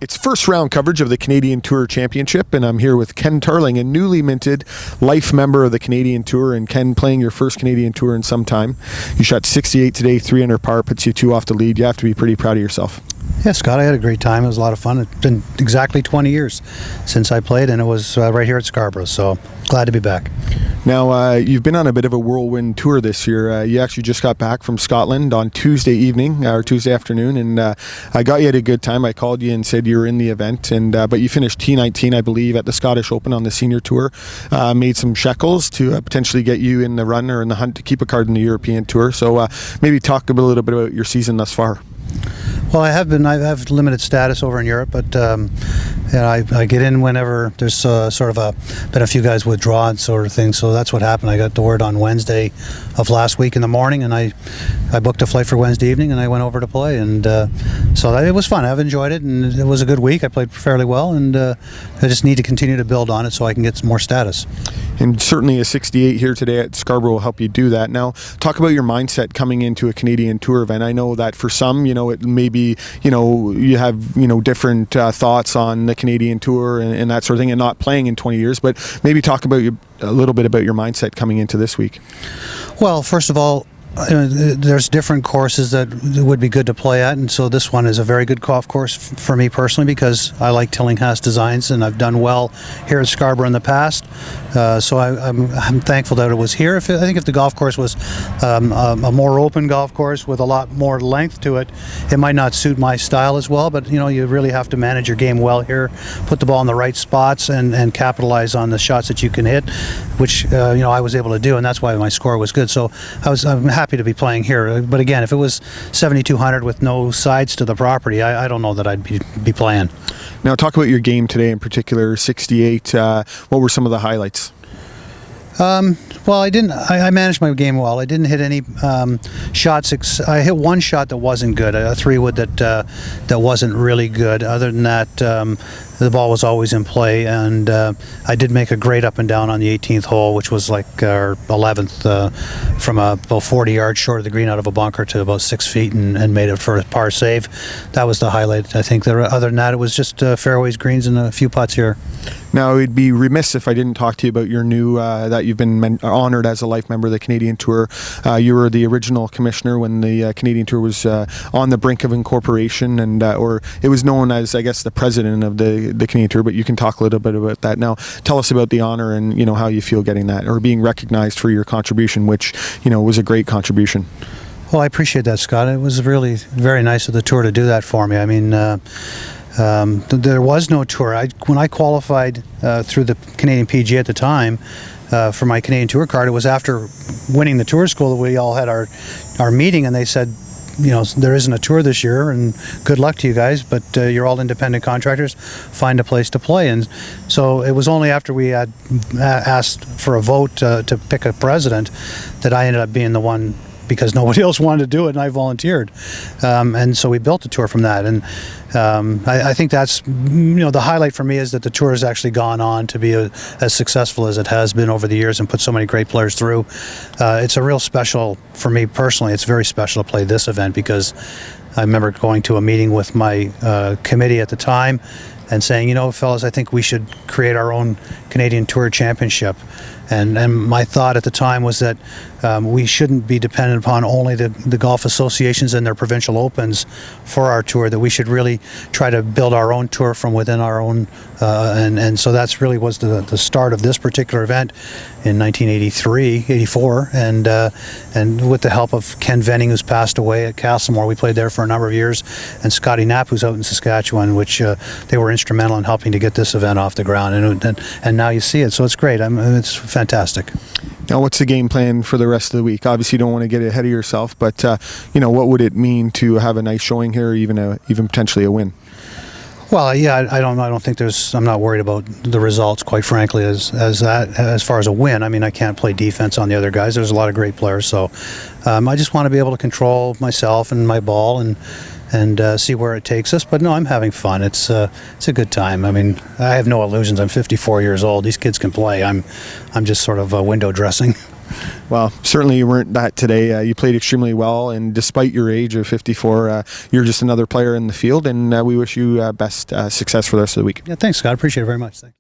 It's first round coverage of the Canadian Tour Championship, and I'm here with Ken Tarling, a newly minted life member of the Canadian Tour. And Ken, playing your first Canadian Tour in some time. You shot 68 today, 3 under par, puts you 2 off the lead. You have to be pretty proud of yourself. Yeah, Scott, I had a great time. It was a lot of fun. It's been exactly 20 years since I played, and it was right here at Scarborough, so glad to be back. Now, you've been on a bit of a whirlwind tour this year. You actually just got back from Scotland on Tuesday evening, or Tuesday afternoon, and I got you at a good time. I called you and said you were in the event, and but you finished T19, I believe, at the Scottish Open on the Senior Tour. Made some shekels to potentially get you in the run or in the hunt to keep a card in the European Tour. So maybe talk a little bit about your season thus far. Well, I have limited status over in Europe, but I get in whenever there's sort of been a few guys withdrawn sort of thing. So that's what happened. I got the word on Wednesday of last week in the morning, and I booked a flight for Wednesday evening, and I went over to play. And so it was fun. I've enjoyed it, and it was a good week. I played fairly well, and I just need to continue to build on it so I can get some more status. And certainly a 68 here today at Scarborough will help you do that. Now, talk about your mindset coming into a Canadian Tour event. I know that for some, it may be, you have, different thoughts on the Canadian Tour and that sort of thing, and not playing in 20 years, but maybe talk about a little bit about your mindset coming into this week. Well, first of all, there's different courses that would be good to play at, and so this one is a very good golf course for me personally because I like Tillinghast designs, and I've done well here at Scarborough in the past. So I'm thankful that it was here. I think if the golf course was a more open golf course with a lot more length to it, it might not suit my style as well. But you really have to manage your game well here, put the ball in the right spots, and capitalize on the shots that you can hit, which I was able to do, and that's why my score was good. So I'm happy to be playing here. But again, if it was 7,200 with no sides to the property, I don't know that I'd be playing. Now, talk about your game today in particular, 68. What were some of the highlights? Well, I managed my game well. I didn't hit any shots. I hit one shot that wasn't good, a 3-wood that wasn't really good. Other than that, the ball was always in play, and I did make a great up and down on the 18th hole, which was like our 11th, from about 40 yards short of the green out of a bunker to about 6 feet, and made it for a par save. That was the highlight, I think. Other than that, it was just fairways, greens, and a few putts here. Now, it'd be remiss if I didn't talk to you about your new, that you've been honored as a life member of the Canadian Tour. You were the original commissioner when the Canadian Tour was on the brink of incorporation, and or it was known as, I guess, the president of the Canadian Tour, but you can talk a little bit about that. Now, tell us about the honor and, how you feel getting that, or being recognized for your contribution, which, was a great contribution. Well, I appreciate that, Scott. It was really very nice of the Tour to do that for me. I mean, there was no tour. When I qualified through the Canadian PGA at the time for my Canadian Tour card, it was after winning the tour school that we all had our meeting, and they said, there isn't a tour this year, and good luck to you guys, but you're all independent contractors. Find a place to play. And so it was only after we had asked for a vote to pick a president that I ended up being the one, because nobody else wanted to do it, and I volunteered. And so we built the tour from that. And I think that's, the highlight for me is that the tour has actually gone on to be as successful as it has been over the years and put so many great players through. It's a real special, for me personally, it's very special to play this event, because I remember going to a meeting with my committee at the time and saying, fellas, I think we should create our own Canadian Tour Championship. And my thought at the time was that we shouldn't be dependent upon only the golf associations and their provincial opens for our tour, that we should really try to build our own tour from within our own, and so that's really was the start of this particular event in 1984, and with the help of Ken Venning, who's passed away at Castlemore. We played there for a number of years, and Scotty Knapp, who's out in Saskatchewan, which they were instrumental in helping to get this event off the ground, and now you see it, so it's great. It's fantastic. Now, what's the game plan for the rest of the week? Obviously, you don't want to get ahead of yourself, but what would it mean to have a nice showing here, or even potentially a win? Well, yeah, I don't think I'm not worried about the results, quite frankly, as far as a win. I mean, I can't play defense on the other guys. There's a lot of great players, so I just want to be able to control myself and my ball and see where it takes us. But no, I'm having fun. It's a good time. I mean, I have no illusions. I'm 54 years old. These kids can play. I'm just sort of window dressing. Well, certainly you weren't that today. You played extremely well, and despite your age of 54, you're just another player in the field, and we wish you best success for the rest of the week. Yeah, thanks, Scott. Appreciate it very much. Thanks.